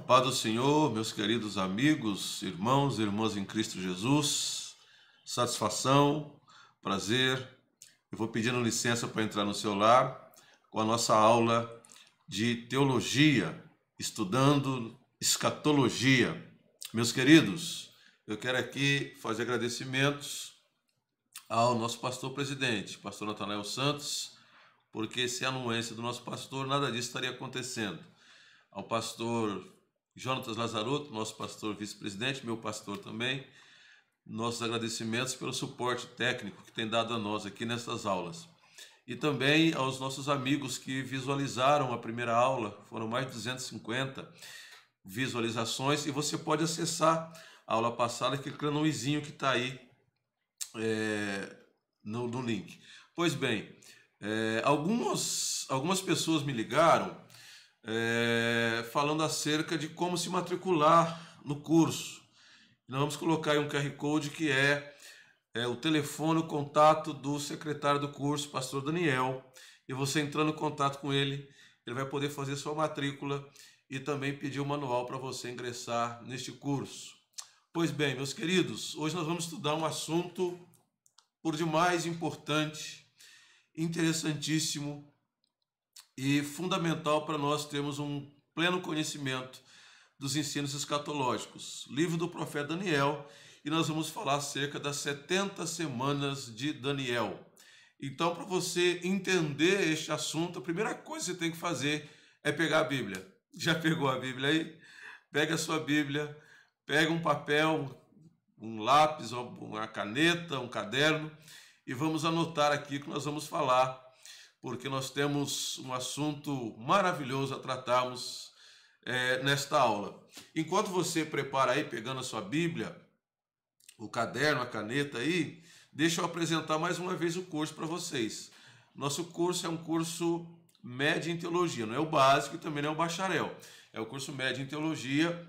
Paz do Senhor, meus queridos amigos, irmãos e irmãs em Cristo Jesus, satisfação, prazer. Eu vou pedindo licença para entrar no seu lar com a nossa aula de teologia, estudando escatologia. Meus queridos, eu quero aqui fazer agradecimentos ao nosso pastor presidente, pastor Natanael Santos, porque se a anuência do nosso pastor, nada disso estaria acontecendo. Ao pastor Jonatas Lazarotto, nosso pastor vice-presidente, meu pastor também, nossos agradecimentos pelo suporte técnico que tem dado a nós aqui nessas aulas. E também aos nossos amigos que visualizaram a primeira aula, foram mais de 250 visualizações, e você pode acessar a aula passada clicando no izinho que está aí no link. Pois bem, algumas pessoas me ligaram falando acerca de como se matricular no curso. Nós vamos colocar aí um QR Code que é o telefone, o contato do secretário do curso, pastor Daniel, e você entrando em contato com ele, ele vai poder fazer sua matrícula e também pedir o manual para você ingressar neste curso. Pois bem, meus queridos, hoje nós vamos estudar um assunto por demais importante, interessantíssimo e fundamental para nós termos um pleno conhecimento dos ensinos escatológicos. Livro do profeta Daniel, e nós vamos falar acerca das 70 semanas de Daniel. Então, para você entender este assunto, a primeira coisa que você tem que fazer é pegar a Bíblia. Já pegou a Bíblia aí? Pega a sua Bíblia, pega um papel, um lápis, uma caneta, um caderno, e vamos anotar aqui o que nós vamos falar, porque nós temos um assunto maravilhoso a tratarmos nesta aula. Enquanto você prepara aí, pegando a sua Bíblia, o caderno, a caneta aí, deixa eu apresentar mais uma vez o curso para vocês. Nosso curso é um curso médio em teologia, não é o básico e também não é o bacharel. É o curso médio em teologia,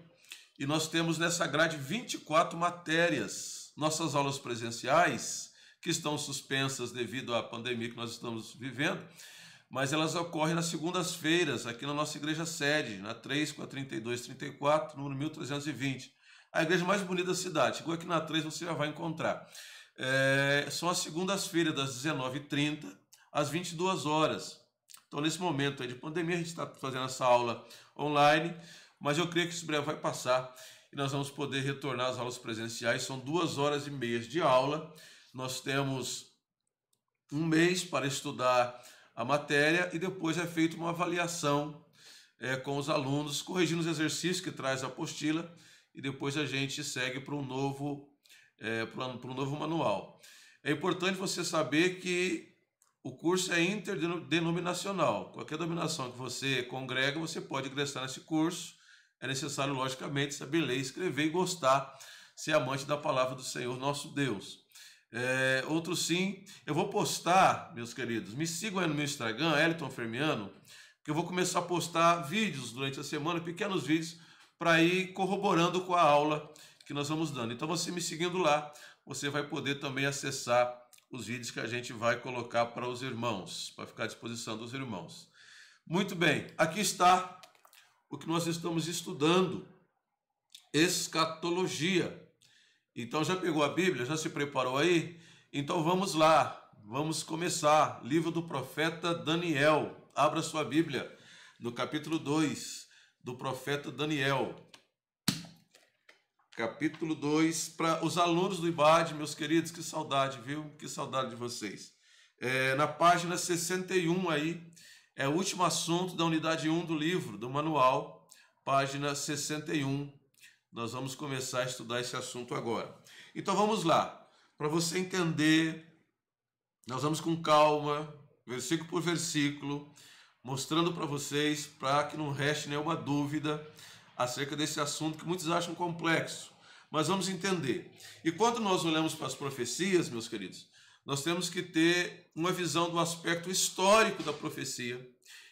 e nós temos nessa grade 24 matérias. Nossas aulas presenciais, que estão suspensas devido à pandemia que nós estamos vivendo, mas elas ocorrem nas segundas-feiras, aqui na nossa igreja sede, na 3 com a 3234, número 1320. A igreja mais bonita da cidade. Chegou aqui na 3, você já vai encontrar. São as segundas-feiras, das 19h30 às 22 horas. Então, nesse momento aí de pandemia, a gente está fazendo essa aula online, mas eu creio que isso breve vai passar e nós vamos poder retornar às aulas presenciais. São 2h30 de aula. Nós temos um mês para estudar a matéria e depois é feita uma avaliação com os alunos, corrigindo os exercícios que traz a apostila, e depois a gente segue para um novo manual. É importante você saber que o curso é interdenominacional. Qualquer denominação que você congrega, você pode ingressar nesse curso. É necessário, logicamente, saber ler, escrever e gostar, ser amante da palavra do Senhor nosso Deus. Outro sim, eu vou postar, meus queridos, me sigam aí no meu Instagram, Eliton Fermiano, que eu vou começar a postar vídeos durante a semana, pequenos vídeos, para ir corroborando com a aula que nós vamos dando. Então, você me seguindo lá, você vai poder também acessar os vídeos que a gente vai colocar para os irmãos, para ficar à disposição dos irmãos. Muito bem, aqui está o que nós estamos estudando, escatologia. Então, já pegou a Bíblia? Já se preparou aí? Então, vamos lá. Vamos começar. Livro do profeta Daniel. Abra sua Bíblia no capítulo 2 do profeta Daniel. Capítulo 2, para os alunos do IBAD, meus queridos, que saudade, viu? Que saudade de vocês. Na página 61 aí, é o último assunto da unidade 1 do livro, do manual, página 61. Nós vamos começar a estudar esse assunto agora. Então vamos lá. Para você entender, nós vamos com calma, versículo por versículo, mostrando para vocês, para que não reste nenhuma dúvida acerca desse assunto que muitos acham complexo. Mas vamos entender. E quando nós olhamos para as profecias, meus queridos, nós temos que ter uma visão do aspecto histórico da profecia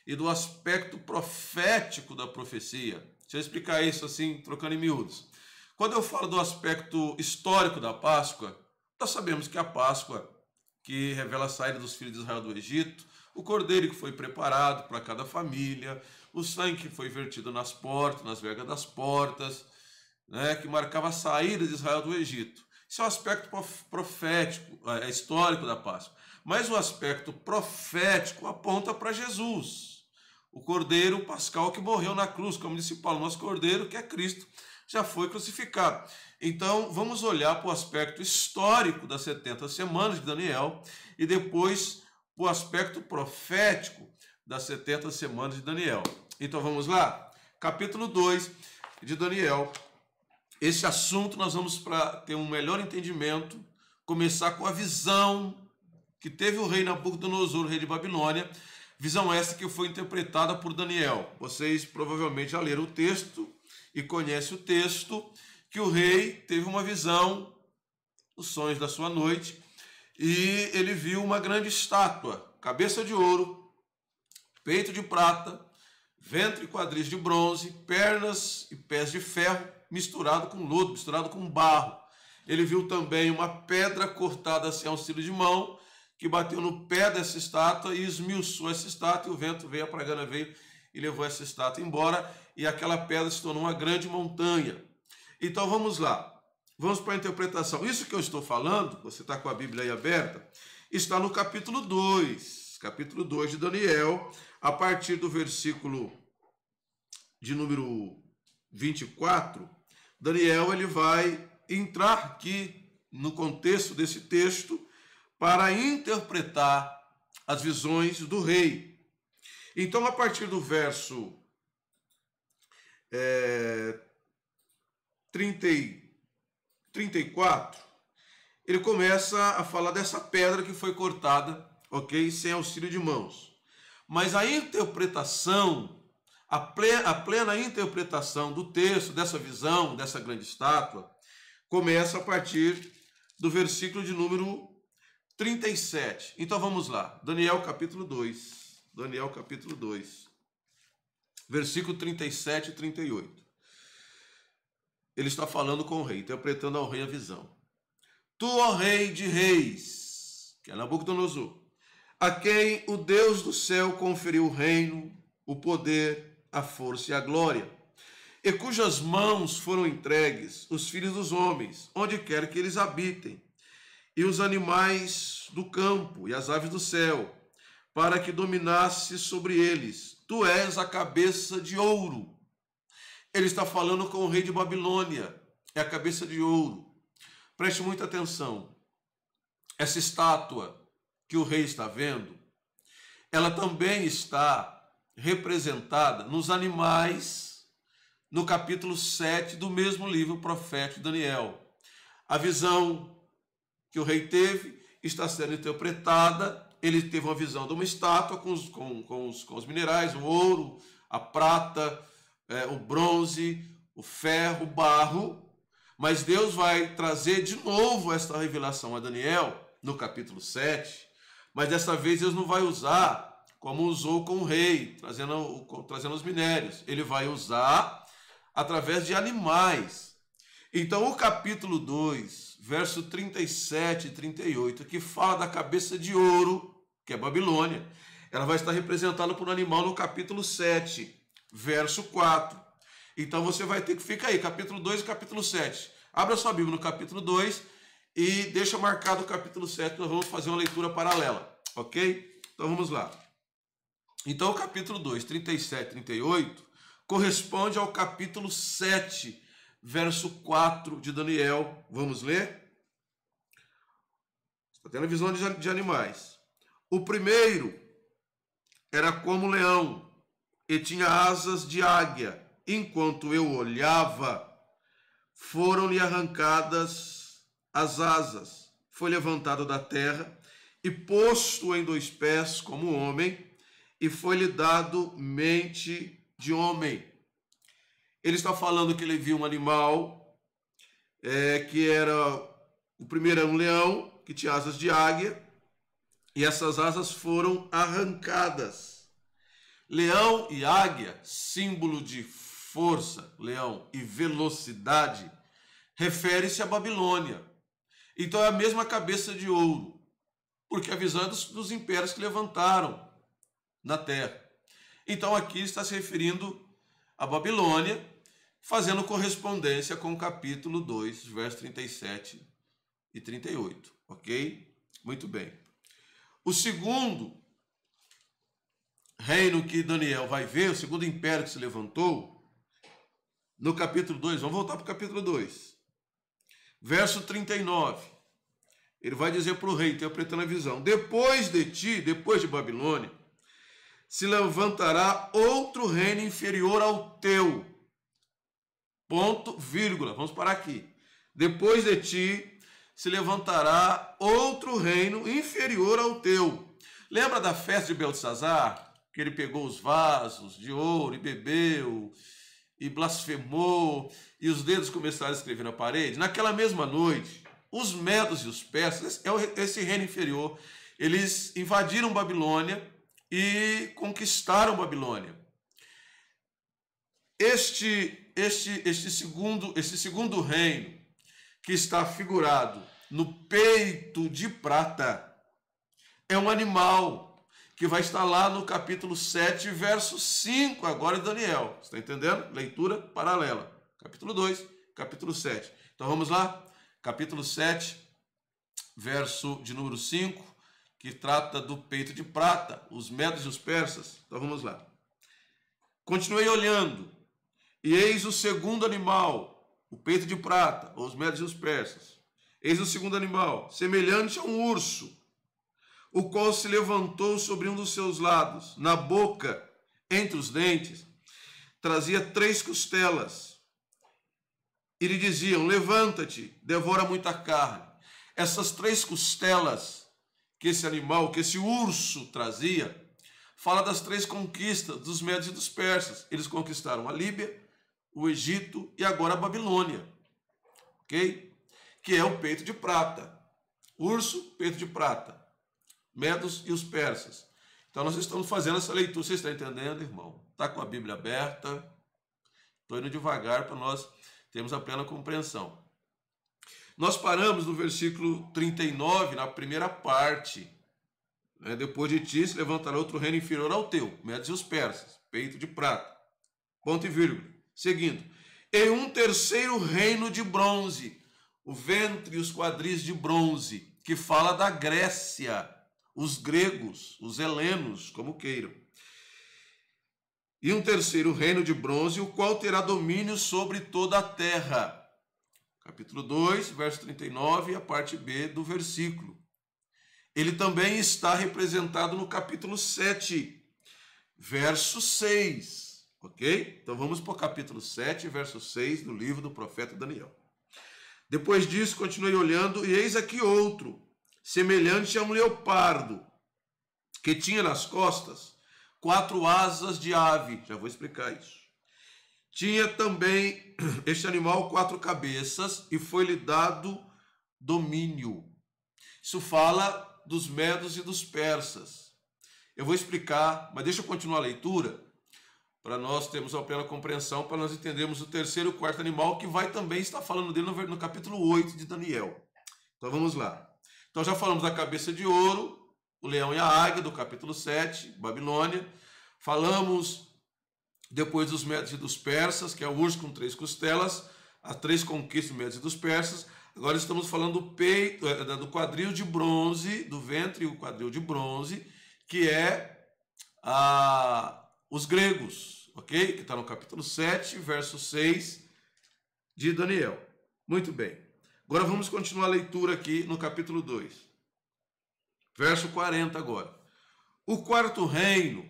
e do aspecto profético da profecia. Deixa eu explicar isso assim, trocando em miúdos. Quando eu falo do aspecto histórico da Páscoa, nós sabemos que a Páscoa, que revela a saída dos filhos de Israel do Egito, O cordeiro que foi preparado para cada família, o sangue que foi vertido nas portas, nas vergas das portas, né, que marcava a saída de Israel do Egito. Isso é um aspecto profético, histórico da Páscoa. Mas o aspecto profético aponta para Jesus, o cordeiro pascal que morreu na cruz, como disse Paulo, nosso cordeiro, que é Cristo, já foi crucificado. Então, vamos olhar para o aspecto histórico das 70 semanas de Daniel e depois para o aspecto profético das 70 semanas de Daniel. Então, vamos lá? Capítulo 2 de Daniel. Esse assunto nós vamos, para ter um melhor entendimento, começar com a visão que teve o rei Nabucodonosor, o rei de Babilônia, visão essa que foi interpretada por Daniel. Vocês provavelmente já leram o texto e conhecem o texto, que o rei teve uma visão, os sonhos da sua noite, e ele viu uma grande estátua, cabeça de ouro, peito de prata, ventre e quadris de bronze, pernas e pés de ferro, misturado com lodo, misturado com barro. Ele viu também uma pedra cortada assim ao auxílio de mão, que bateu no pé dessa estátua e esmiuçou essa estátua, e o vento veio, a pragana veio e levou essa estátua embora, e aquela pedra se tornou uma grande montanha. Então vamos lá, vamos para a interpretação. Isso que eu estou falando, você está com a Bíblia aí aberta, está no capítulo 2 de Daniel, a partir do versículo de número 24, Daniel ele vai entrar aqui no contexto desse texto para interpretar as visões do rei. Então, a partir do verso 34, ele começa a falar dessa pedra que foi cortada, ok? Sem auxílio de mãos. Mas a interpretação, a plena interpretação do texto, dessa visão, dessa grande estátua, começa a partir do versículo de número 37. Então vamos lá. Daniel capítulo 2. Daniel capítulo 2. Versículo 37 e 38. Ele está falando com o rei, interpretando ao rei a visão. Tu, ó rei de reis, que é Nabucodonosor, a quem o Deus do céu conferiu o reino, o poder, a força e a glória, e cujas mãos foram entregues os filhos dos homens, onde quer que eles habitem, e os animais do campo e as aves do céu, para que dominasse sobre eles. Tu és a cabeça de ouro. Ele está falando com o rei de Babilônia, é a cabeça de ouro. Preste muita atenção. Essa estátua que o rei está vendo, ela também está representada nos animais, no capítulo 7 do mesmo livro profético de Daniel. A visão que o rei teve está sendo interpretada. Ele teve uma visão de uma estátua com os minerais, o ouro, a prata, o bronze, o ferro, o barro. Mas Deus vai trazer de novo esta revelação a Daniel no capítulo 7, mas dessa vez Deus não vai usar como usou com o rei, trazendo os minérios. Ele vai usar através de animais. Então, o capítulo 2, verso 37 e 38, que fala da cabeça de ouro, que é Babilônia, ela vai estar representada por um animal no capítulo 7, verso 4. Então, você vai ter que ficar aí, capítulo 2 e capítulo 7. Abra sua Bíblia no capítulo 2 e deixa marcado o capítulo 7, nós vamos fazer uma leitura paralela, ok? Então, vamos lá. Então, o capítulo 2, 37 e 38, corresponde ao capítulo 7, verso 4 de Daniel. Vamos ler? Está tendo a visão de animais. O primeiro era como leão e tinha asas de águia. Enquanto eu olhava, foram-lhe arrancadas as asas. Foi levantado da terra e posto em 2 pés como homem, e foi-lhe dado mente de homem. Ele está falando que ele viu um animal, que era, o primeiro era um leão, que tinha asas de águia, e essas asas foram arrancadas. Leão e águia, símbolo de força, leão, e velocidade, refere-se à Babilônia. Então é a mesma cabeça de ouro, porque a visão é dos impérios que levantaram na terra. Então aqui está se referindo à Babilônia, fazendo correspondência com o capítulo 2, verso 37 e 38, ok? Muito bem. O segundo reino que Daniel vai ver, o segundo império que se levantou, no capítulo 2, vamos voltar para o capítulo 2, verso 39, ele vai dizer para o rei, interpretando a visão: depois de ti, depois de Babilônia, se levantará outro reino inferior ao teu. Ponto, vírgula. Vamos parar aqui. Depois de ti se levantará outro reino inferior ao teu. Lembra da festa de Beltesazar? Que ele pegou os vasos de ouro e bebeu e blasfemou e os dedos começaram a escrever na parede? Naquela mesma noite, os medos e os persas, esse reino inferior, eles invadiram Babilônia e conquistaram Babilônia. Este segundo reino, que está figurado no peito de prata, é um animal que vai estar lá no capítulo 7, verso 5, agora de Daniel. Está entendendo? Leitura paralela. Capítulo 2, capítulo 7. Então vamos lá? Capítulo 7, verso de número 5, que trata do peito de prata, os medos e os persas. Então vamos lá. Continuei olhando, e eis o segundo animal, o peito de prata, os medos e os persas. Eis o segundo animal, semelhante a um urso, o qual se levantou sobre um dos seus lados, na boca, entre os dentes, trazia 3 costelas. E lhe diziam: levanta-te, devora muita carne. Essas 3 costelas que esse animal, que esse urso trazia, fala das 3 conquistas dos medos e dos persas. Eles conquistaram a Líbia, o Egito e agora a Babilônia, ok? Que é o peito de prata. Urso, peito de prata. Medos e os persas. Então nós estamos fazendo essa leitura. Você está entendendo, irmão? Está com a Bíblia aberta? Estou indo devagar para nós termos a plena compreensão. Nós paramos no versículo 39, na primeira parte. Depois de ti se levantará outro reino inferior ao teu, medos e os persas, peito de prata. Ponto e vírgula. Seguindo. E um terceiro reino de bronze, o ventre e os quadris de bronze, que fala da Grécia, os gregos, os helenos, como queiram. E um terceiro reino de bronze, o qual terá domínio sobre toda a terra. Capítulo 2, verso 39, a parte B do versículo. Ele também está representado no capítulo 7, verso 6. Ok? Então vamos para o capítulo 7, verso 6 do livro do profeta Daniel. Depois disso, continuei olhando, e eis aqui outro, semelhante a um leopardo, que tinha nas costas 4 asas de ave. Já vou explicar isso. Tinha também este animal 4 cabeças, e foi-lhe dado domínio. Isso fala dos medos e dos persas. Eu vou explicar, mas deixa eu continuar a leitura, para nós termos a plena compreensão, para nós entendermos o terceiro e o quarto animal, que vai também estar falando dele no capítulo 8 de Daniel. Então vamos lá. Então já falamos da cabeça de ouro, o leão e a águia, do capítulo 7, Babilônia. Falamos depois dos medos e dos persas, que é o urso com 3 costelas, as 3 conquistas dos medos e dos persas. Agora estamos falando do peito, do quadril de bronze, do ventre e o quadril de bronze, que é os gregos, ok? Que está no capítulo 7, verso 6 de Daniel. Muito bem. Agora vamos continuar a leitura aqui no capítulo 2. Verso 40 agora. O quarto reino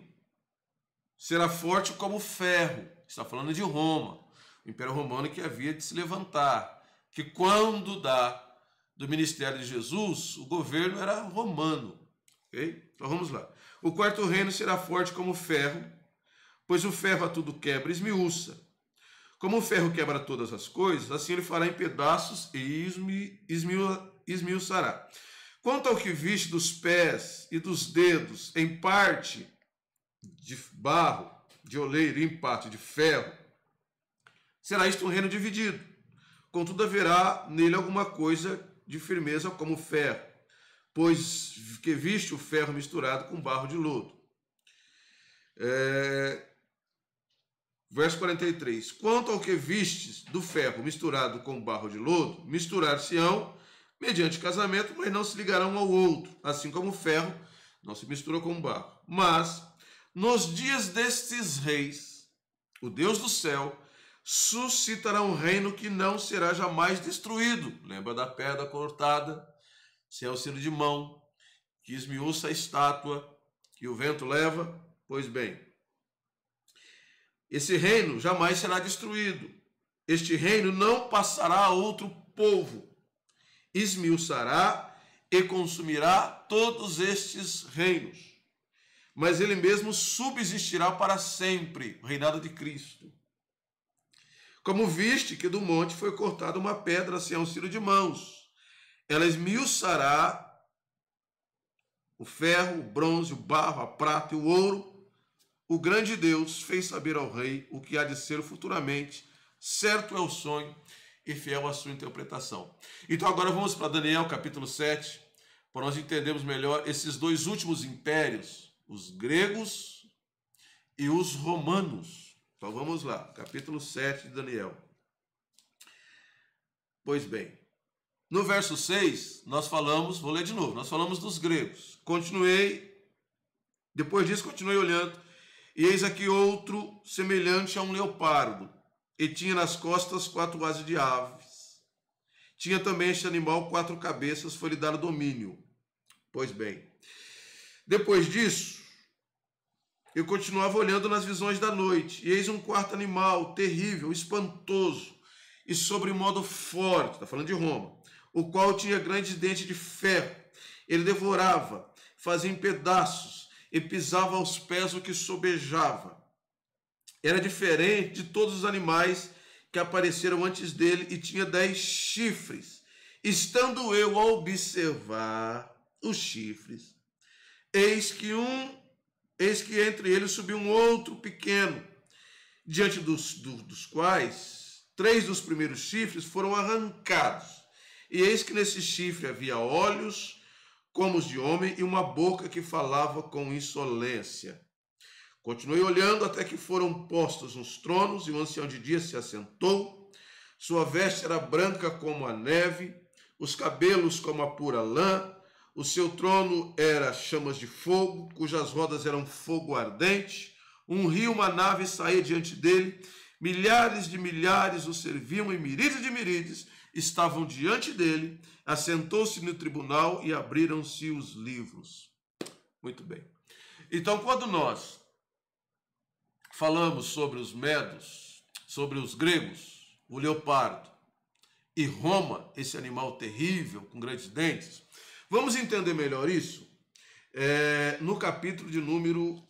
será forte como ferro. Está falando de Roma, o Império Romano que havia de se levantar. Que quando do ministério de Jesus, o governo era romano. Okay? Então vamos lá. O quarto reino será forte como ferro, pois o ferro a tudo quebra e esmiuça. Como o ferro quebra todas as coisas, assim ele fará em pedaços e esmiuçará. Quanto ao que viste dos pés e dos dedos, em parte de barro, de oleiro, e em parte de ferro, será isto um reino dividido. Contudo, haverá nele alguma coisa de firmeza como ferro, pois que viste o ferro misturado com barro de lodo. Verso 43. Quanto ao que vistes do ferro misturado com barro de lodo, misturar-se-ão mediante casamento, mas não se ligarão um ao outro, assim como o ferro não se mistura com o barro. Mas, nos dias destes reis, o Deus do céu suscitará um reino que não será jamais destruído. Lembra da pedra cortada, sem auxílio de mão, que esmiuça a estátua, que o vento leva? Pois bem, esse reino jamais será destruído. Este reino não passará a outro povo. Esmiuçará e consumirá todos estes reinos. Mas ele mesmo subsistirá para sempre, o reinado de Cristo. Como viste que do monte foi cortada uma pedra sem auxílio de mãos. Ela esmiuçará o ferro, o bronze, o barro, a prata e o ouro. O grande Deus fez saber ao rei o que há de ser futuramente, certo é o sonho e fiel à sua interpretação. Então agora vamos para Daniel capítulo 7, para nós entendermos melhor esses dois últimos impérios, os gregos e os romanos. Então vamos lá, capítulo 7 de Daniel. Pois bem, no verso 6 nós falamos, vou ler de novo, nós falamos dos gregos. Depois disso continuei olhando, e eis aqui outro semelhante a um leopardo, e tinha nas costas 4 asas de aves. Tinha também este animal 4 cabeças, foi-lhe dado domínio. Pois bem, depois disso, eu continuava olhando nas visões da noite, e eis um quarto animal, terrível, espantoso, e sobremodo forte, está falando de Roma, o qual tinha grandes dentes de ferro. Ele devorava, fazia em pedaços, e pisava aos pés o que sobejava. Era diferente de todos os animais que apareceram antes dele e tinha 10 chifres. Estando eu a observar os chifres, eis que entre eles subiu um outro pequeno, diante dos quais 3 dos primeiros chifres foram arrancados. E eis que nesse chifre havia olhos como os de homem, e uma boca que falava com insolência. Continuei olhando até que foram postos uns tronos, e o ancião de dias se assentou. Sua veste era branca como a neve, os cabelos como a pura lã. O seu trono era chamas de fogo, cujas rodas eram fogo ardente. Um rio, uma nave saía diante dele. Milhares de milhares o serviam, e miríades de miríades estavam diante dele. Assentou-se no tribunal e abriram-se os livros. Muito bem. Então, quando nós falamos sobre os medos, sobre os gregos, o leopardo, e Roma, esse animal terrível com grandes dentes, vamos entender melhor isso no capítulo de número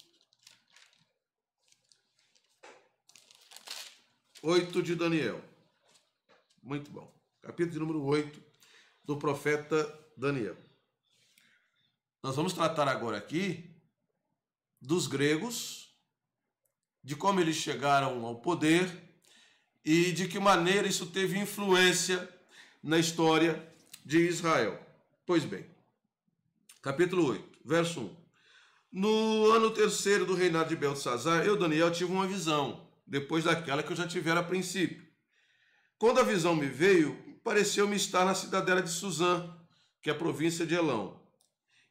8 de Daniel. Muito bom. Capítulo de número 8 do profeta Daniel. Nós vamos tratar agora aqui dos gregos, de como eles chegaram ao poder e de que maneira isso teve influência na história de Israel. Pois bem, capítulo 8, verso 1. No ano 3º do reinado de Beltesazar, eu, Daniel, tive uma visão, depois daquela que eu já tivera a princípio. Quando a visão me veio, pareceu-me estar na cidadela de Suzã, que é a província de Elão,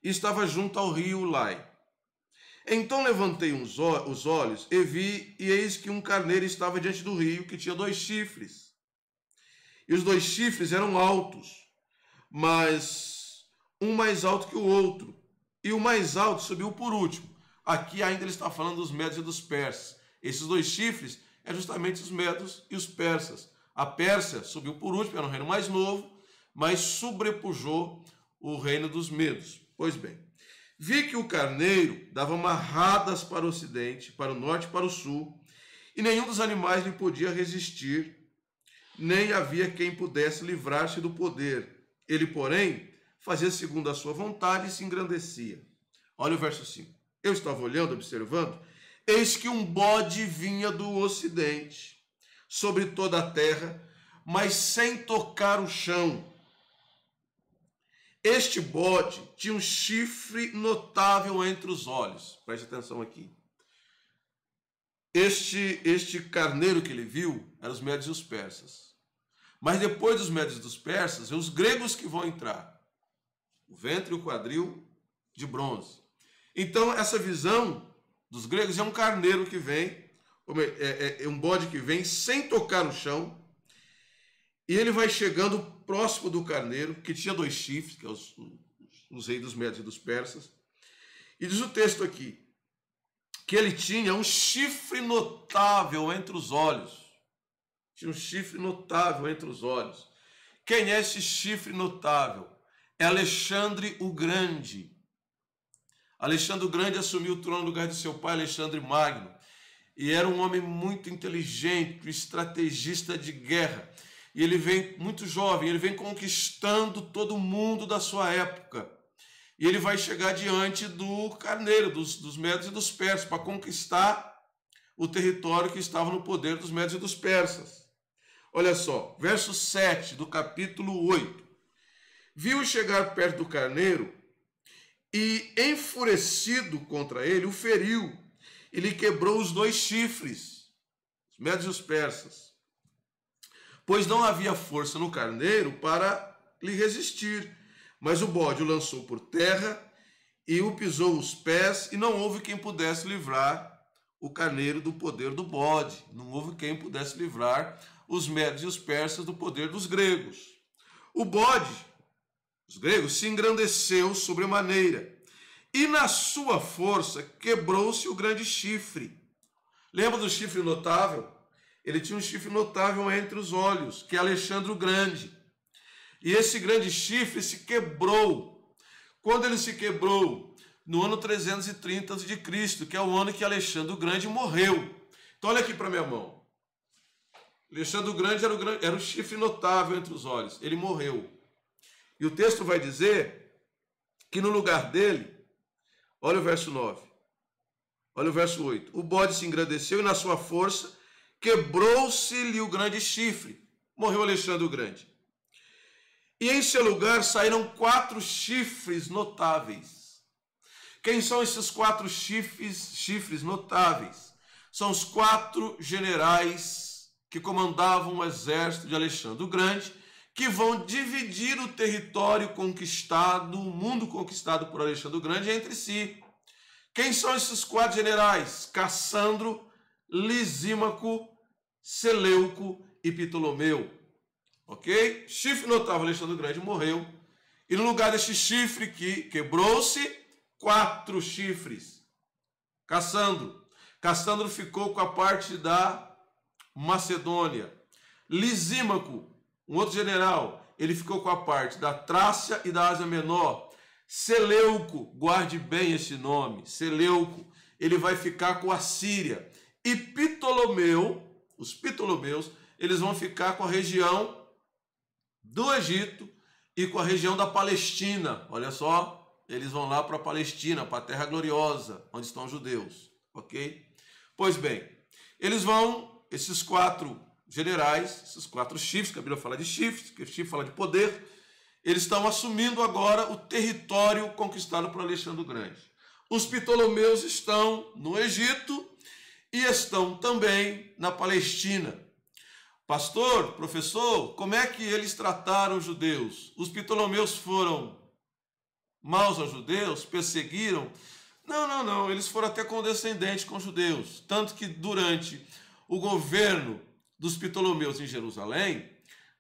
e estava junto ao rio Ulai. Então levantei os olhos e vi, e eis que um carneiro estava diante do rio, que tinha 2 chifres. E os 2 chifres eram altos, mas um mais alto que o outro, e o mais alto subiu por último. Aqui ainda ele está falando dos medos e dos persas. Esses 2 chifres é justamente os medos e os persas. A Pérsia subiu por último, era um reino mais novo, mas sobrepujou o reino dos medos. Pois bem, vi que o carneiro dava marradas para o ocidente, para o norte e para o sul, e nenhum dos animais lhe podia resistir, nem havia quem pudesse livrar-se do poder. Ele, porém, fazia segundo a sua vontade e se engrandecia. Olha o verso 5. Eu estava olhando, observando, eis que um bode vinha do ocidente, sobre toda a terra, mas sem tocar o chão. Este bode tinha um chifre notável entre os olhos. Preste atenção aqui. Este carneiro que ele viu eram os médios e os persas. Mas depois dos médios e dos persas, é os gregos que vão entrar. O ventre e o quadril de bronze. Então, essa visão dos gregos é um carneiro que vem, é um bode que vem sem tocar no chão, e ele vai chegando próximo do carneiro, que tinha 2 chifres, que é os reis dos médios e dos persas. E diz o texto aqui, que ele tinha um chifre notável entre os olhos. Tinha um chifre notável entre os olhos. Quem é esse chifre notável? É Alexandre o Grande. Alexandre o Grande assumiu o trono no lugar de seu pai, Alexandre Magno. E era um homem muito inteligente, um estrategista de guerra. E ele vem muito jovem, ele vem conquistando todo mundo da sua época. E ele vai chegar diante do carneiro, dos médios e dos persas, para conquistar o território que estava no poder dos médios e dos persas. Olha só, verso 7 do capítulo 8. Viu chegar perto do carneiro e, enfurecido contra ele, o feriu e lhe quebrou os 2 chifres, os médios e os persas. Pois não havia força no carneiro para lhe resistir. Mas o bode o lançou por terra e o pisou os pés, e não houve quem pudesse livrar o carneiro do poder do bode. Não houve quem pudesse livrar os médios e os persas do poder dos gregos. O bode, os gregos, se engrandeceu sobremaneira, e na sua força quebrou-se o grande chifre. Lembra do chifre notável? Ele tinha um chifre notável entre os olhos, que é Alexandre o Grande. E esse grande chifre se quebrou. Quando ele se quebrou? No ano 330 a.C., que é o ano que Alexandre o Grande morreu. Então olha aqui para minha mão. Alexandre o Grande era o chifre notável entre os olhos. Ele morreu. E o texto vai dizer que no lugar dele, olha o verso 9, olha o verso 8. O bode se engrandeceu e na sua força quebrou-se-lhe o grande chifre. Morreu Alexandre o Grande. E em seu lugar saíram 4 chifres notáveis. Quem são esses 4 chifres notáveis? São os 4 generais que comandavam o exército de Alexandre o Grande, que vão dividir o território conquistado, o mundo conquistado por Alexandre o Grande entre si. Quem são esses 4 generais? Cassandro, Lisímaco, Seleuco e Ptolomeu. Ok? Chifre notável, Alexandre o Grande morreu. E no lugar deste chifre que quebrou-se, 4 chifres. Cassandro ficou com a parte da Macedônia. Lisímaco, um outro general, ele ficou com a parte da Trácia e da Ásia Menor. Seleuco, guarde bem esse nome, Seleuco, ele vai ficar com a Síria. E Ptolomeu, os Ptolomeus, eles vão ficar com a região do Egito e com a região da Palestina. Olha só, eles vão lá para a Palestina, para a Terra Gloriosa, onde estão os judeus, ok? Pois bem, eles vão, esses 4 generais, esses 4 chifres, que a Bíblia fala de chifres, que o chifre fala de poder, eles estão assumindo agora o território conquistado por Alexandre o Grande. Os Ptolomeus estão no Egito e estão também na Palestina. Pastor, professor, como é que eles trataram os judeus? Os Ptolomeus foram maus aos judeus? Perseguiram? Não. Eles foram até condescendentes com os judeus. Tanto que durante o governo dos Ptolomeus em Jerusalém,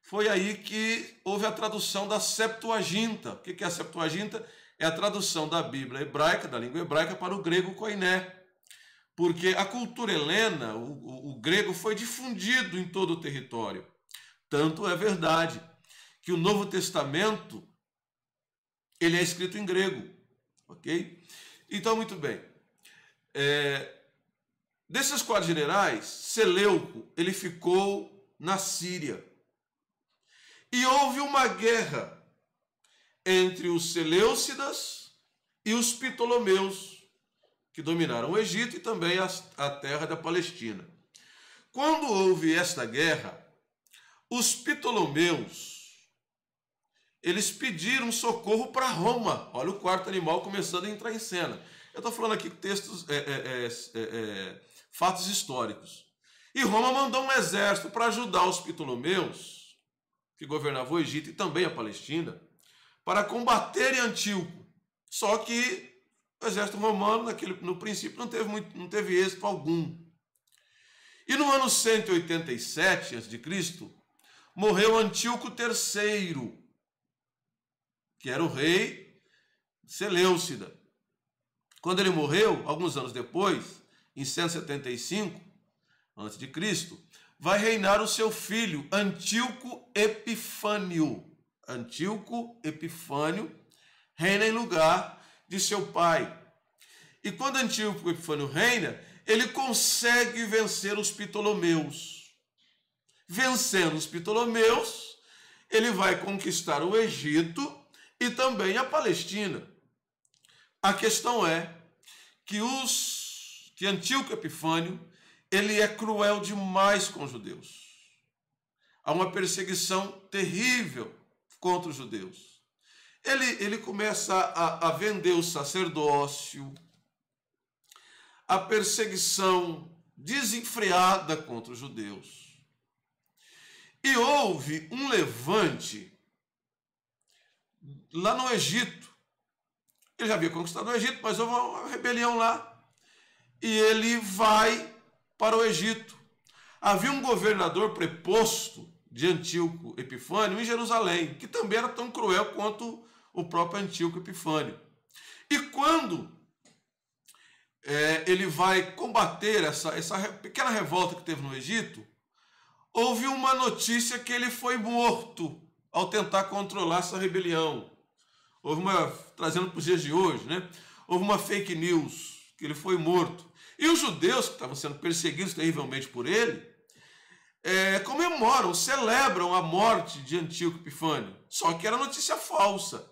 foi aí que houve a tradução da Septuaginta. O que é a Septuaginta? É a tradução da Bíblia hebraica, da língua hebraica, para o grego koiné. Porque a cultura helena, o grego, foi difundido em todo o território. Tanto é verdade que o Novo Testamento ele é escrito em grego, ok? Então, muito bem. Desses 4 generais, Seleuco, ele ficou na Síria. E houve uma guerra entre os Seleucidas e os Ptolomeus, que dominaram o Egito e também a terra da Palestina. Quando houve esta guerra, os Ptolomeus, eles pediram socorro para Roma. Olha o 4º animal começando a entrar em cena. Eu estou falando aqui textos, fatos históricos. E Roma mandou um exército para ajudar os Ptolomeus, que governavam o Egito e também a Palestina, para combaterem Antíoco. Só que o exército romano, no princípio, não teve êxito algum. E no ano 187 a.C., morreu Antíoco III, que era o rei Seleucida. Quando ele morreu, alguns anos depois, em 175 a.C., vai reinar o seu filho, Antíoco Epifânio. Antíoco Epifânio reina em lugar de seu pai. E quando Antíoco Epifânio reina, ele consegue vencer os Ptolomeus. Vencendo os Ptolomeus, ele vai conquistar o Egito e também a Palestina. A questão é que Antíoco Epifânio, ele é cruel demais com os judeus. Há uma perseguição terrível contra os judeus. Ele começa a vender o sacerdócio, a perseguição desenfreada contra os judeus. E houve um levante lá no Egito. Ele já havia conquistado o Egito, mas houve uma rebelião lá. E ele vai para o Egito. Havia um governador preposto de Antíoco Epifânio em Jerusalém, que também era tão cruel quanto o próprio Antíoco Epifânio. E quando ele vai combater essa pequena revolta que teve no Egito, houve uma notícia que ele foi morto ao tentar controlar essa rebelião. Trazendo para os dias de hoje, né? Houve uma fake news, que ele foi morto. E os judeus, que estavam sendo perseguidos terrivelmente por ele, comemoram, celebram a morte de Antíoco Epifânio. Só que era notícia falsa.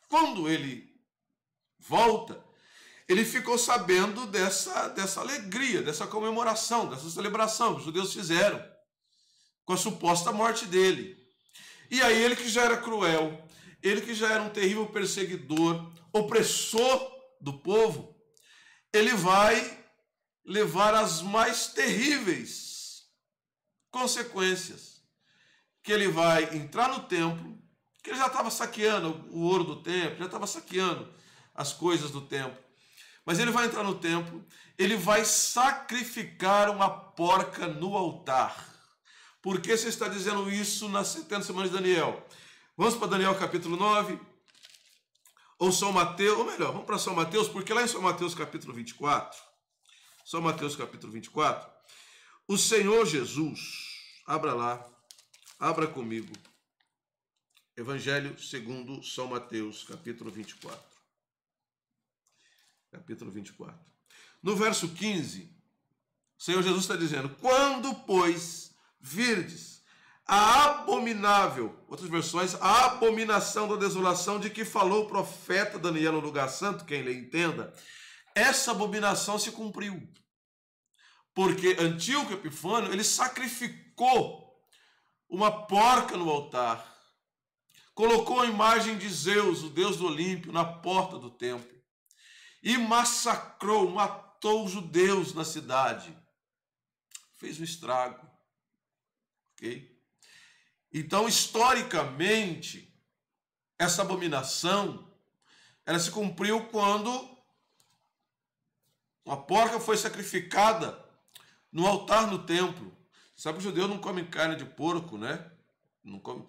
Quando ele volta, ele ficou sabendo dessa alegria, dessa comemoração, dessa celebração que os judeus fizeram com a suposta morte dele. E aí ele, que já era cruel, ele que já era um terrível perseguidor, opressor do povo, ele vai levar as mais terríveis consequências. Que ele vai entrar no templo, que ele já estava saqueando o ouro do templo, já estava saqueando as coisas do templo. Mas ele vai entrar no templo, ele vai sacrificar uma porca no altar. Por que você está dizendo isso nas 70 semanas de Daniel? Vamos para Daniel capítulo 9, ou São Mateus, ou melhor, vamos para São Mateus, porque lá em São Mateus capítulo 24, São Mateus capítulo 24, o Senhor Jesus, abra lá, abra comigo, Evangelho segundo São Mateus capítulo 24. Capítulo 24. No verso 15, o Senhor Jesus está dizendo: quando, pois, virdes a abominável, outras versões, a abominação da desolação de que falou o profeta Daniel no lugar santo, quem lhe entenda, essa abominação se cumpriu. Porque Antíoco Epifânio, ele sacrificou uma porca no altar, colocou a imagem de Zeus, o deus do Olímpio, na porta do templo, e massacrou, matou os judeus na cidade. Fez um estrago. Ok? Então, historicamente, essa abominação, ela se cumpriu quando uma porca foi sacrificada no altar no templo. Sabe que os judeus não comem carne de porco, né? Não comem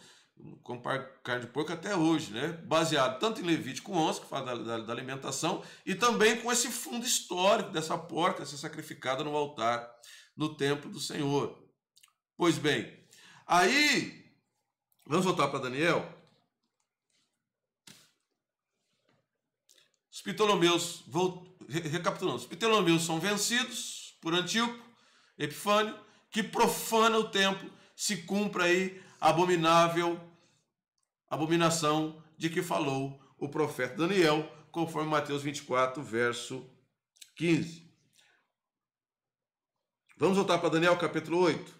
carne de porco até hoje, né? Baseado tanto em Levítico 11, que fala da alimentação, e também com esse fundo histórico dessa porca ser sacrificada no altar, no templo do Senhor. Pois bem, aí, vamos voltar para Daniel. Os Ptolomeus, recapitulando, os Ptolomeus são vencidos por Antíoco Epifânio, que profana o templo, se cumpre aí a abominação de que falou o profeta Daniel, conforme Mateus 24, verso 15. Vamos voltar para Daniel capítulo 8.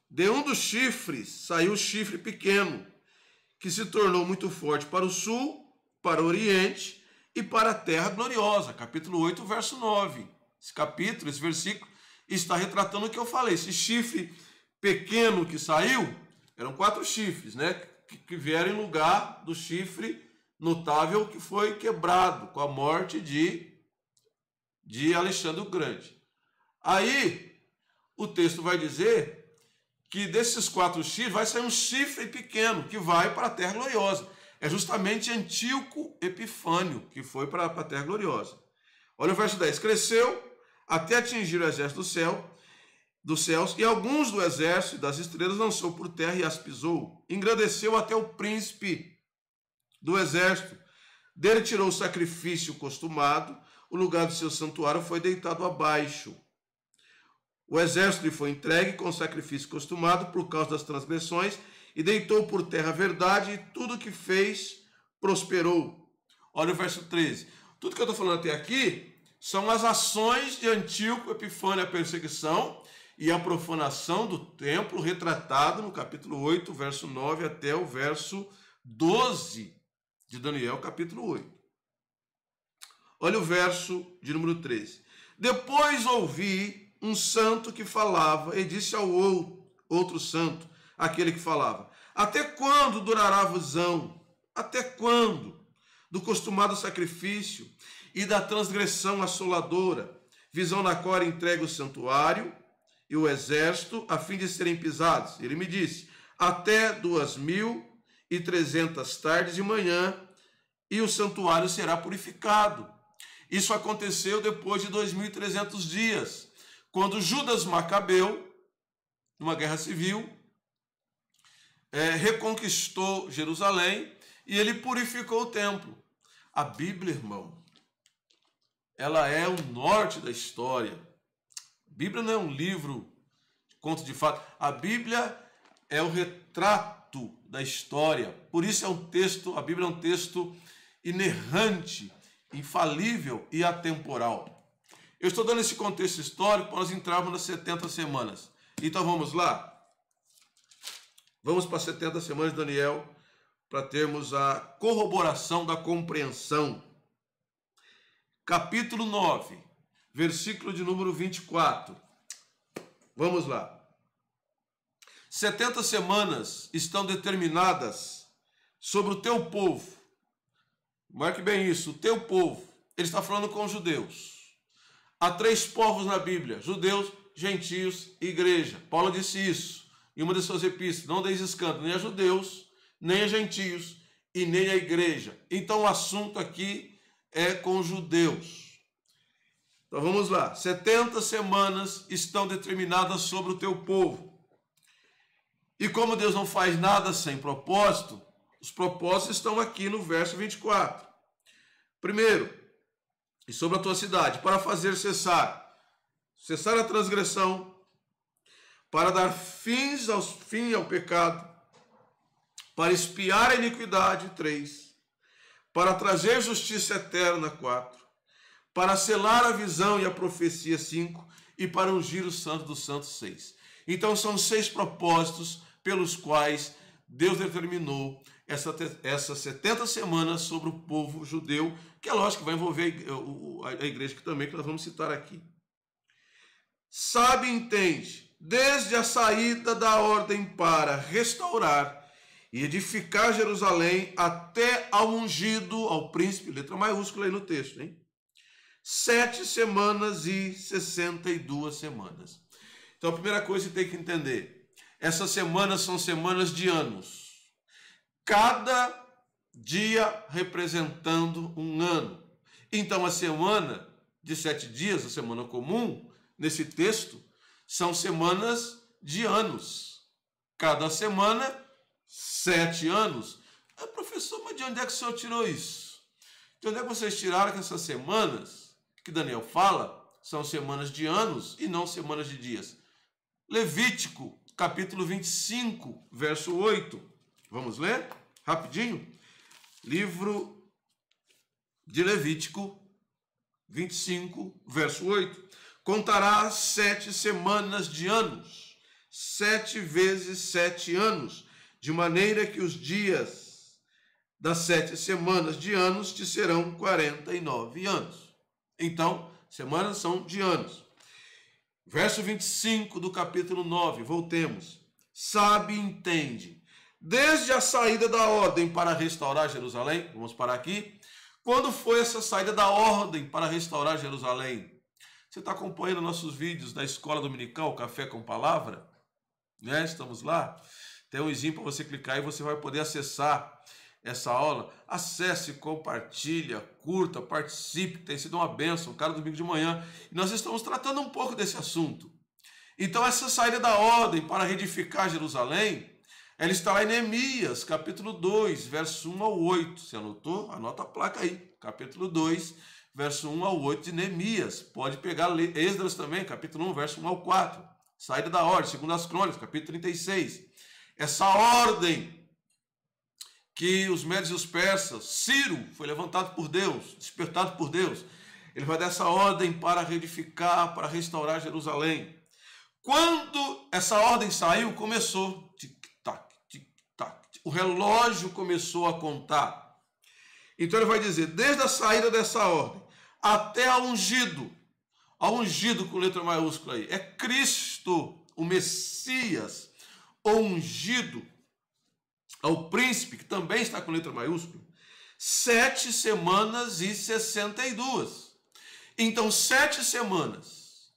De um dos chifres saiu o chifre pequeno, que se tornou muito forte para o sul para o Oriente e para a terra gloriosa. Capítulo 8, verso 9. Esse versículo, está retratando o que eu falei. Esse chifre pequeno que saiu, eram 4 chifres, né? Que vieram em lugar do chifre notável que foi quebrado com a morte de Alexandre o Grande. Aí, o texto vai dizer que desses 4 chifres vai sair um chifre pequeno que vai para a terra gloriosa. É justamente Antíoco Epifânio que foi para a terra gloriosa. Olha o verso 10. Cresceu até atingir o exército dos céus, e alguns do exército e das estrelas lançou por terra e as pisou. Engrandeceu até o príncipe do exército. Dele tirou o sacrifício costumado, o lugar do seu santuário foi deitado abaixo. O exército lhe foi entregue com o sacrifício costumado por causa das transgressões, e deitou por terra a verdade, e tudo que fez prosperou. Olha o verso 13. Tudo que eu estou falando até aqui são as ações de Antíoco Epifânio, a perseguição e a profanação do templo, retratado no capítulo 8, verso 9 até o verso 12 de Daniel, capítulo 8. Olha o verso de número 13. Depois ouvi um santo que falava e disse ao outro santo, aquele que falava: até quando durará a visão? Até quando? Do costumado sacrifício e da transgressão assoladora, visão na qual era entregue o santuário e o exército, a fim de serem pisados. Ele me disse: até 2300 tardes de manhã, e o santuário será purificado. Isso aconteceu depois de 2300 dias, quando Judas Macabeu, numa guerra civil, reconquistou Jerusalém e ele purificou o templo. A Bíblia, irmão, ela é o norte da história. A Bíblia não é um livro de conto de fato. A Bíblia é o retrato da história. Por isso a Bíblia é um texto inerrante, infalível e atemporal. Eu estou dando esse contexto histórico para nós entrarmos nas 70 semanas. Então vamos lá? Vamos para as 70 semanas de Daniel, para termos a corroboração da compreensão. Capítulo 9, versículo de número 24. Vamos lá. 70 semanas estão determinadas sobre o teu povo. Marque bem isso, o teu povo. Ele está falando com os judeus. Há 3 povos na Bíblia: judeus, gentios e igreja. Paulo disse isso em uma de suas epístolas: não deis escândalo nem a judeus, nem a gentios e nem a igreja. Então o assunto aqui é com os judeus. Então vamos lá. 70 semanas estão determinadas sobre o teu povo. E como Deus não faz nada sem propósito, os propósitos estão aqui no verso 24. Primeiro, e sobre a tua cidade, para fazer cessar a transgressão, para dar fim ao pecado, para expiar a iniquidade, 3, para trazer justiça eterna, 4, para selar a visão e a profecia, 5, e para ungir o santo dos santos, 6. Então são 6 propósitos pelos quais Deus determinou essas 70 semanas sobre o povo judeu, que é lógico que vai envolver a igreja também, que nós vamos citar aqui. Sabe e entende, desde a saída da ordem para restaurar e edificar Jerusalém até ao ungido, ao príncipe, letra maiúscula aí no texto, hein? 7 semanas e 62 semanas. Então a primeira coisa que tem que entender: essas semanas são semanas de anos. Cada dia representando um ano. Então a semana de 7 dias, a semana comum, nesse texto, são semanas de anos. Cada semana, 7 anos. Professor, mas de onde é que o senhor tirou isso? De onde é que vocês tiraram que essas semanas, que Daniel fala, são semanas de anos e não semanas de dias? Levítico, capítulo 25, verso 8. Vamos ler? Rapidinho. Livro de Levítico, 25, verso 8. Contará 7 semanas de anos, 7 vezes 7 anos, de maneira que os dias das 7 semanas de anos te serão 49 anos. Então, semanas são de anos. Verso 25 do capítulo 9, voltemos. Sabe e entende, desde a saída da ordem para restaurar Jerusalém, vamos parar aqui. Quando foi essa saída da ordem para restaurar Jerusalém? Você está acompanhando nossos vídeos da Escola Dominical, Café com Palavra? Né? Estamos lá. Tem um ízinho para você clicar e você vai poder acessar essa aula. Acesse, compartilha, curta, participe, tem sido uma bênção, cada domingo de manhã. E nós estamos tratando um pouco desse assunto. Então, essa saída da ordem para reedificar Jerusalém, ela está lá em Neemias, capítulo 2, verso 1 ao 8. Você anotou? Anota a placa aí. Capítulo 2, verso 1 ao 8 de Neemias. Pode pegar Esdras também, capítulo 1, verso 1 ao 4. Saída da ordem, segundo as crônicas, capítulo 36. Essa ordem que os médios e os persas, Ciro foi levantado por Deus, despertado por Deus. Ele vai dar essa ordem para reedificar, para restaurar Jerusalém. Quando essa ordem saiu, começou, tic-tac, tic-tac, o relógio começou a contar. Então ele vai dizer, desde a saída dessa ordem até a ungido com letra maiúscula aí, é Cristo, o Messias, o ungido, ao príncipe, que também está com letra maiúscula, 7 semanas e 62. Então, 7 semanas,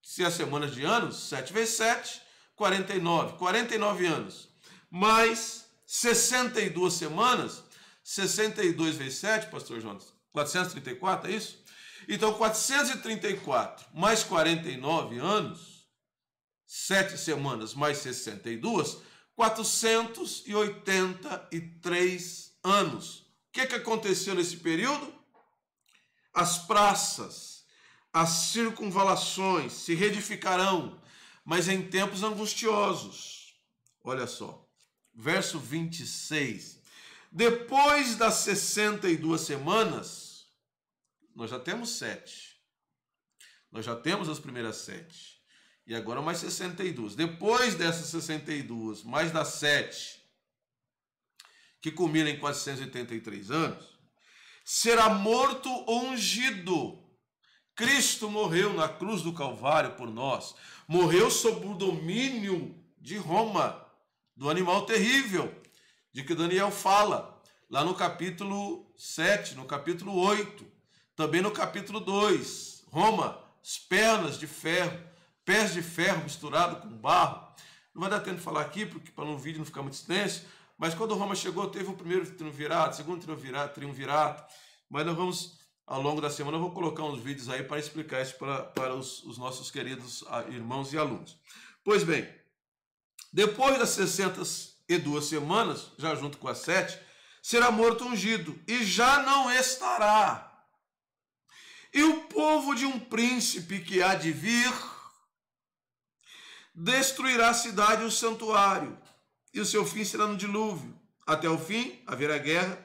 se as semanas de anos, 7 vezes 7, 49 anos, mais 62 semanas, 62 vezes 7, pastor Jonas, 434, é isso? Então, 434 mais 49 anos, 7 semanas mais 62, 483 anos. O que aconteceu nesse período? As praças, as circunvalações se reedificarão, mas em tempos angustiosos. Olha só, verso 26. Depois das 62 semanas, nós já temos 7. Nós já temos as primeiras 7. E agora mais 62. Depois dessas 62, mais das 7, que culmina em 483 anos, será morto ou ungido. Cristo morreu na cruz do Calvário por nós. Morreu sob o domínio de Roma, do animal terrível, de que Daniel fala, lá no capítulo 7, no capítulo 8, também no capítulo 2. Roma, as pernas de ferro, pés de ferro misturado com barro. Não vai dar tempo de falar aqui, porque para no vídeo não ficar muito extenso, mas quando Roma chegou, teve o primeiro triunvirato, o segundo triunvirato, mas nós vamos, ao longo da semana, eu vou colocar uns vídeos aí para explicar isso para os nossos queridos irmãos e alunos. Pois bem, depois das 62 semanas, já junto com as 7, será morto ungido, e já não estará. E o povo de um príncipe que há de vir destruirá a cidade e o santuário, e o seu fim será no dilúvio. Até o fim haverá guerra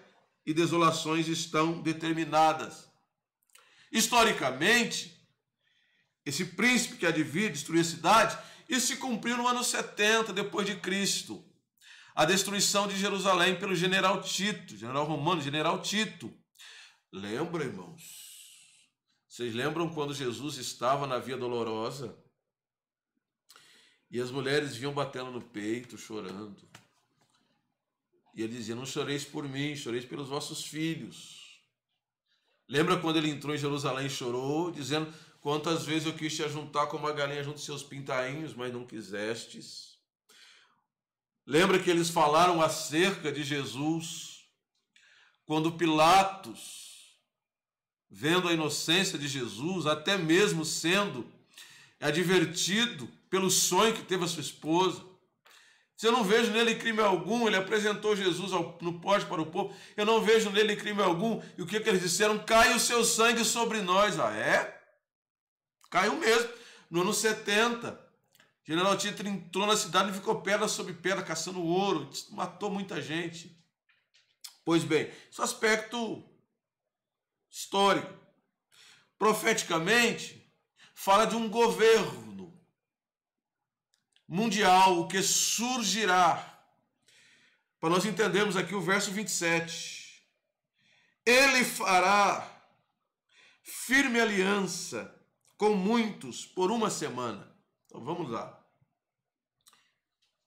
e desolações estão determinadas. Historicamente, esse príncipe que há de vir destruir a cidade, isso se cumpriu no ano 70 depois de Cristo. A destruição de Jerusalém pelo general Tito, general romano, general Tito. Lembra, irmãos? Vocês lembram quando Jesus estava na Via Dolorosa? E as mulheres vinham batendo no peito, chorando. E ele dizia, não choreis por mim, choreis pelos vossos filhos. Lembra quando ele entrou em Jerusalém e chorou, dizendo, quantas vezes eu quis te ajuntar como uma galinha junto aos seus pintainhos, mas não quisestes. Lembra que eles falaram acerca de Jesus, quando Pilatos, vendo a inocência de Jesus, até mesmo sendo advertido pelo sonho que teve a sua esposa. Se eu não vejo nele crime algum, ele apresentou Jesus no pódio para o povo, eu não vejo nele crime algum, e o que eles disseram? Cai o seu sangue sobre nós. Ah, é? Caiu mesmo. No ano 70, general Tito entrou na cidade e ficou pedra sobre pedra, caçando ouro, matou muita gente. Pois bem, esse aspecto histórico. Profeticamente, fala de um governo mundial que surgirá para nós entendermos aqui o verso 27. Ele fará firme aliança com muitos por uma semana. Então vamos lá.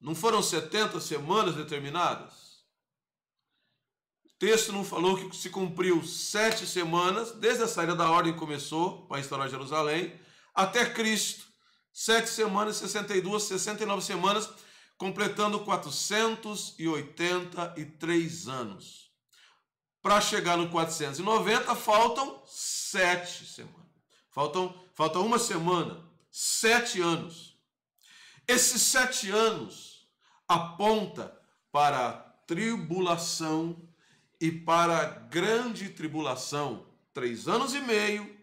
Não foram 70 semanas determinadas? O texto não falou que se cumpriu 7 semanas, desde a saída da ordem que começou para instaurar Jerusalém, até Cristo. 7 semanas, 62, 69 semanas, completando 483 anos. Para chegar no 490, faltam 7 semanas. Falta uma semana, 7 anos. Esses 7 anos aponta para a tribulação e para a grande tribulação, 3 anos e meio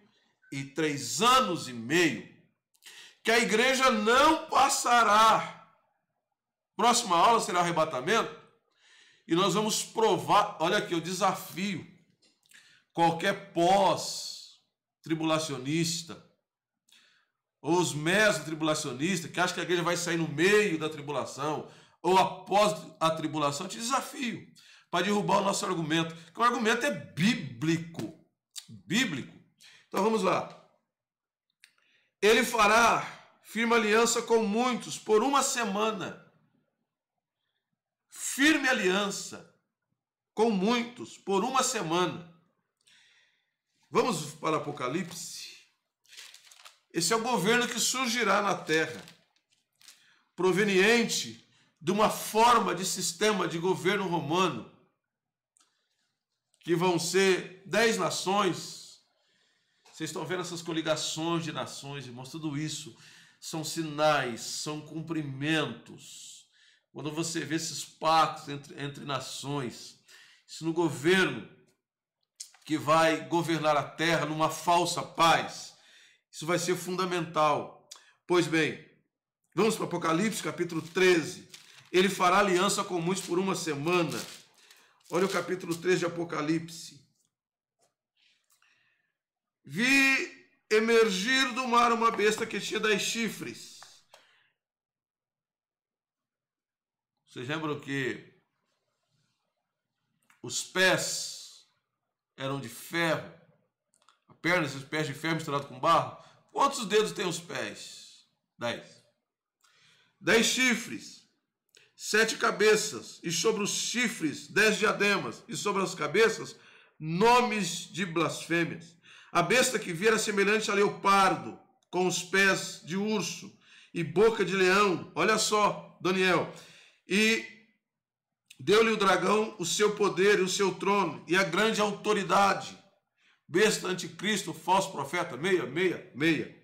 e 3 anos e meio, que a igreja não passará. Próxima aula será arrebatamento, e nós vamos provar, olha aqui, eu desafio qualquer pós-tribulacionista, ou os meso-tribulacionistas, que acham que a igreja vai sair no meio da tribulação, ou após a tribulação, eu te desafio para derrubar o nosso argumento, que o argumento é bíblico. Bíblico. Então vamos lá. Ele fará firme aliança com muitos por uma semana. Firme aliança com muitos por uma semana. Vamos para Apocalipse. Esse é o governo que surgirá na terra, proveniente de uma forma de sistema de governo romano, que vão ser 10 nações. Vocês estão vendo essas coligações de nações, irmãos, tudo isso são sinais, são cumprimentos. Quando você vê esses pactos entre nações, isso no governo que vai governar a terra numa falsa paz, isso vai ser fundamental. Pois bem, vamos para Apocalipse, capítulo 13. Ele fará aliança com muitos por uma semana. Olha o capítulo 13 de Apocalipse. Vi emergir do mar uma besta que tinha 10 chifres. Vocês lembram que os pés eram de ferro? A perna, esses pés de ferro misturados com barro? Quantos dedos tem os pés? 10. 10 chifres, 7 cabeças, e sobre os chifres 10 diademas, e sobre as cabeças nomes de blasfêmias. A besta que vi era semelhante a leopardo, com os pés de urso e boca de leão. Olha só, Daniel. E deu-lhe o dragão o seu poder e o seu trono e a grande autoridade. Besta, anticristo, falso profeta, 666.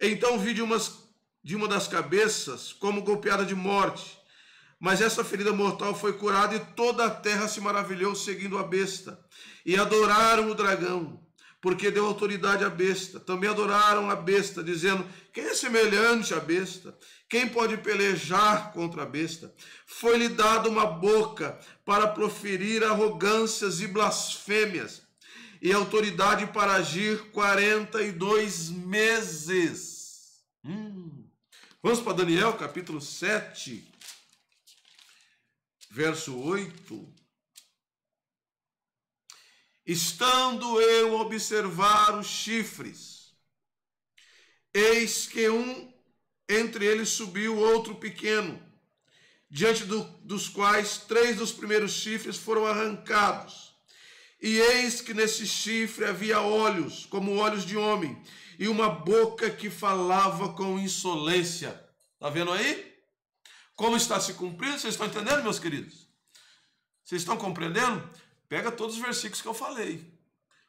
Então vi de uma das cabeças como golpeada de morte, mas essa ferida mortal foi curada, e toda a terra se maravilhou seguindo a besta, e adoraram o dragão, porque deu autoridade à besta. Também adoraram a besta, dizendo: quem é semelhante à besta? Quem pode pelejar contra a besta? Foi-lhe dada uma boca para proferir arrogâncias e blasfêmias, e autoridade para agir 42 meses. Vamos para Daniel, capítulo 7, verso 8. Estando eu a observar os chifres, eis que um entre eles subiu, outro pequeno, diante dos quais 3 dos primeiros chifres foram arrancados. E eis que nesse chifre havia olhos, como olhos de homem, e uma boca que falava com insolência. Está vendo aí? Como está se cumprindo? Vocês estão entendendo, meus queridos? Vocês estão compreendendo? Pega todos os versículos que eu falei,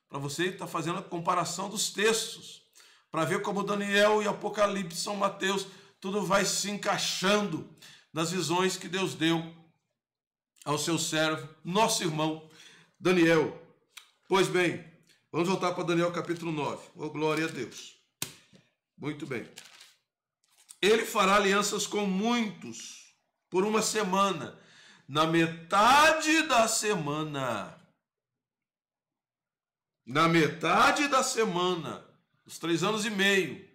para você estar fazendo a comparação dos textos, para ver como Daniel e Apocalipse, São Mateus, tudo vai se encaixando nas visões que Deus deu ao seu servo, nosso irmão Daniel. Pois bem, vamos voltar para Daniel capítulo 9. Oh, glória a Deus. Muito bem. Ele fará alianças com muitos por uma semana. Na metade da semana, os 3 anos e meio,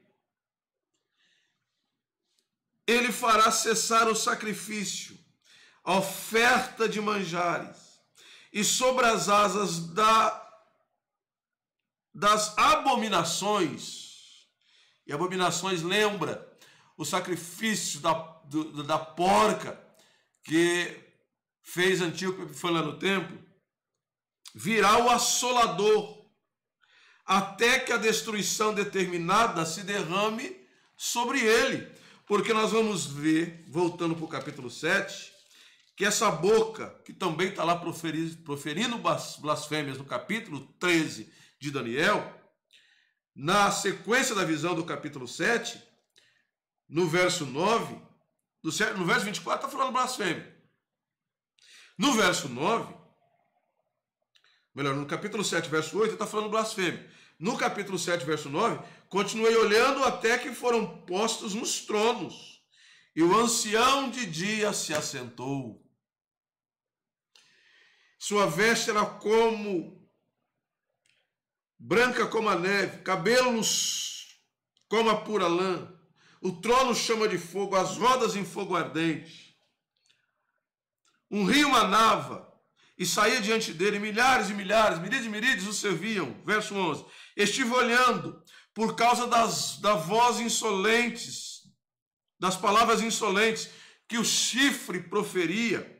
ele fará cessar o sacrifício, a oferta de manjares, e sobre as asas das abominações. E abominações lembra o sacrifício da porca que fez Antíoco, foi lá no templo. Virá o assolador, até que a destruição determinada se derrame sobre ele. Porque nós vamos ver, voltando para o capítulo 7, que essa boca, que também está lá proferindo blasfêmias no capítulo 13 de Daniel, na sequência da visão do capítulo 7, no verso 9, no verso 24 está falando blasfêmia. No verso 9, melhor, no capítulo 7, verso 8, está falando blasfêmia. No capítulo 7, verso 9, continuei olhando até que foram postos nos tronos, e o ancião de dia se assentou. Sua veste era branca como a neve, cabelos como a pura lã, o trono chama de fogo, as rodas em fogo ardente. Um rio manava e saía diante dele, milhares e milhares, miríades e miríades o serviam. Verso 11. Estive olhando por causa da voz insolentes, das palavras insolentes que o chifre proferia.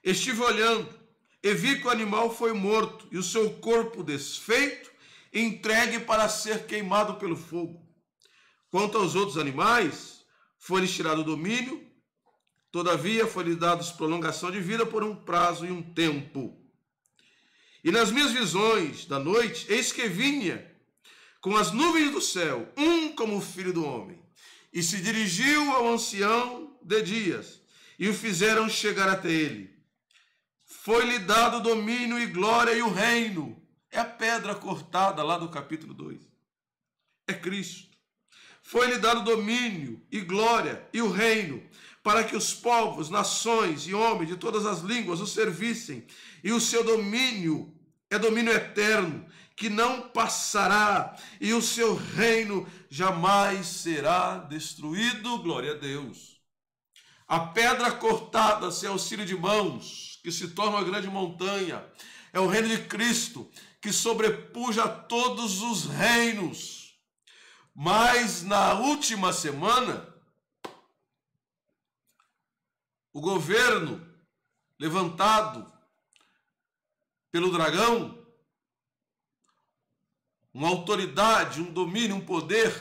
Estive olhando e vi que o animal foi morto e o seu corpo desfeito, entregue para ser queimado pelo fogo. Quanto aos outros animais, foi-lhes tirado o domínio, todavia foi-lhes dado prolongação de vida por um prazo e um tempo. E nas minhas visões da noite, eis que vinha com as nuvens do céu, como o filho do homem, e se dirigiu ao ancião de dias, e o fizeram chegar até ele. Foi-lhe dado domínio e glória e o reino. É a pedra cortada lá do capítulo 2. É Cristo. Foi-lhe dado domínio e glória e o reino, para que os povos, nações e homens de todas as línguas o servissem. E o seu domínio é domínio eterno, que não passará, e o seu reino jamais será destruído. Glória a Deus. A pedra cortada sem auxílio de mãos, que se torna uma grande montanha, é o reino de Cristo, que sobrepuja todos os reinos. Mas na última semana, o governo levantado pelo dragão, uma autoridade, um domínio, um poder,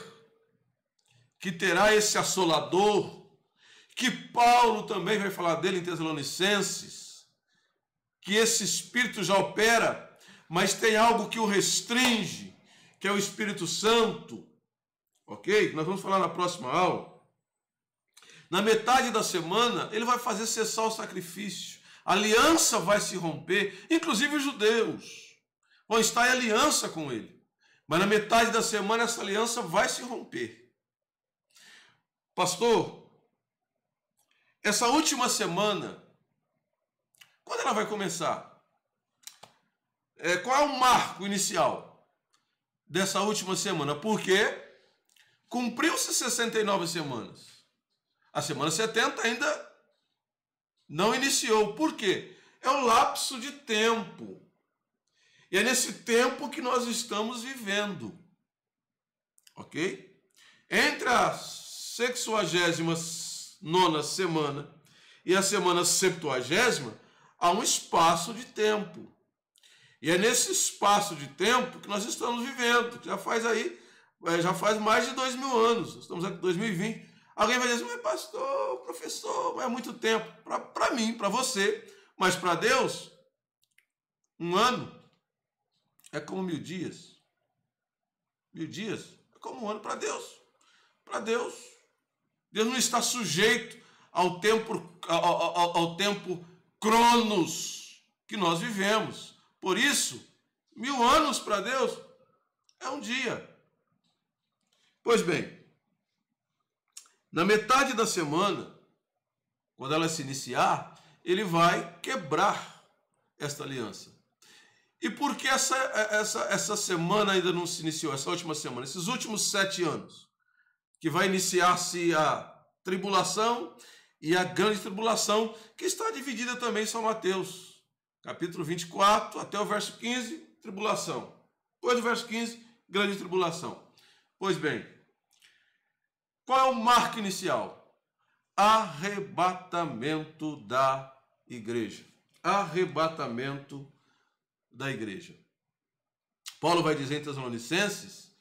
que terá esse assolador, que Paulo também vai falar dele em Tessalonicenses, que esse espírito já opera, mas tem algo que o restringe, que é o Espírito Santo, ok? Nós vamos falar na próxima aula. Na metade da semana, ele vai fazer cessar o sacrifício, a aliança vai se romper, inclusive os judeus vão estar em aliança com ele, mas na metade da semana essa aliança vai se romper. Pastor, essa última semana, quando ela vai começar? Qual é o marco inicial dessa última semana? Porque cumpriu-se 69 semanas. A semana 70 ainda não iniciou. Por quê? É o lapso de tempo. E é nesse tempo que nós estamos vivendo. Ok? Entre a 69ª semana e a semana 70ª, há um espaço de tempo. E é nesse espaço de tempo que nós estamos vivendo, que já faz mais de 2000 anos, estamos aqui em 2020. Alguém vai dizer, mas pastor, professor, mas é muito tempo. Para mim, para você, mas para Deus, um ano é como 1000 dias. 1000 dias é como um ano para Deus. Para Deus. Deus não está sujeito ao tempo cronos que nós vivemos. Por isso, 1000 anos para Deus é um dia. Pois bem, na metade da semana, quando ela se iniciar, ele vai quebrar esta aliança. E por que essa semana ainda não se iniciou, essa última semana, esses últimos 7 anos, que vai iniciar-se a tribulação e a grande tribulação, que está dividida também em São Mateus, capítulo 24, até o verso 15, tribulação. Depois do verso 15, grande tribulação. Pois bem, qual é o marco inicial? Arrebatamento da igreja. Arrebatamento da igreja. Paulo vai dizer em Tessalonicenses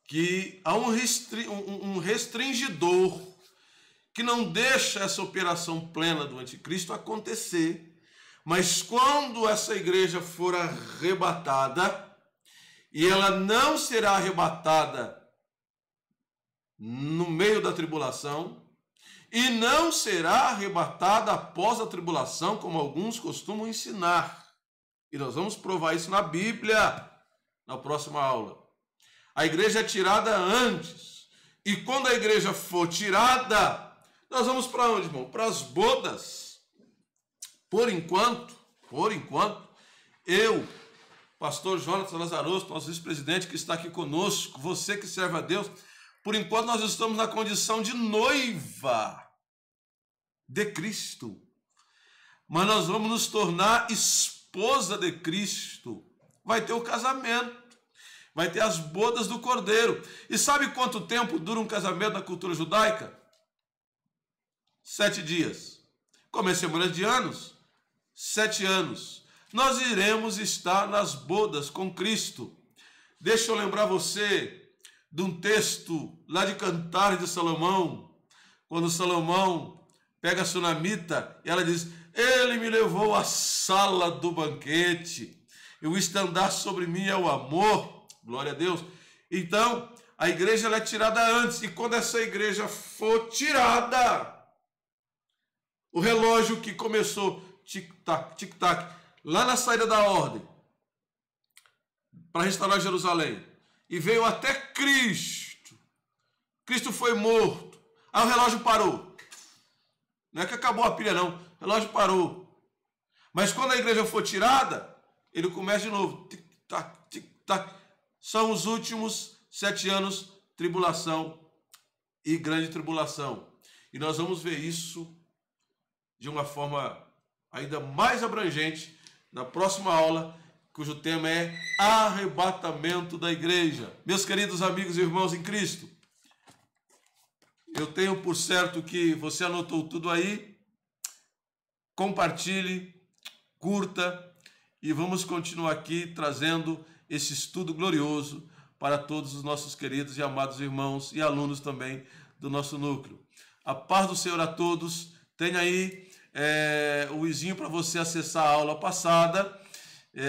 que há um restringidor que não deixa essa operação plena do anticristo acontecer, mas quando essa igreja for arrebatada, e ela não será arrebatada no meio da tribulação, e não será arrebatada após a tribulação, como alguns costumam ensinar. E nós vamos provar isso na Bíblia, na próxima aula. A igreja é tirada antes. E quando a igreja for tirada, nós vamos para onde, irmão? Para as bodas. Por enquanto, eu, pastor Jonas Lazzarosso, nosso vice-presidente que está aqui conosco, você que serve a Deus, por enquanto nós estamos na condição de noiva de Cristo. Mas nós vamos nos tornar esposa de Cristo. Vai ter o casamento. Vai ter as bodas do Cordeiro. E sabe quanto tempo dura um casamento na cultura judaica? 7 dias. Como é semana de anos? 7 anos. Nós iremos estar nas bodas com Cristo. Deixa eu lembrar você de um texto lá de Cantares de Salomão, quando Salomão pega a sunamita e ela diz: ele me levou à sala do banquete, e o estandarte sobre mim é o amor. Glória a Deus. Então, a igreja ela é tirada antes, e quando essa igreja for tirada, o relógio que começou tic-tac, tic-tac, lá na saída da ordem, para restaurar Jerusalém, e veio até Cristo. Cristo foi morto. Aí o relógio parou. Não é que acabou a pilha, não. O relógio parou. Mas quando a igreja for tirada, ele começa de novo. Tic-tac, tic-tac. São os últimos 7 anos, tribulação e grande tribulação. E nós vamos ver isso de uma forma ainda mais abrangente na próxima aula, cujo tema é arrebatamento da igreja. Meus queridos amigos e irmãos em Cristo, eu tenho por certo que você anotou tudo aí. Compartilhe, curta e vamos continuar aqui trazendo esse estudo glorioso para todos os nossos queridos e amados irmãos e alunos também do nosso núcleo. A paz do Senhor a todos. Tem aí o izinho para você acessar a aula passada.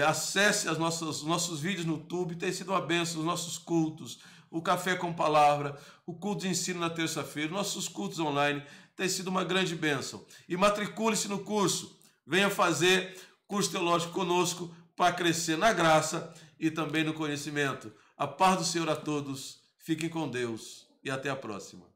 Acesse os nossos vídeos no YouTube. Tem sido uma bênção os nossos cultos, o Café com Palavra, o culto de ensino na terça-feira, nossos cultos online. Tem sido uma grande bênção. E matricule-se no curso. Venha fazer curso teológico conosco para crescer na graça e também no conhecimento. A paz do Senhor a todos. Fiquem com Deus e até a próxima.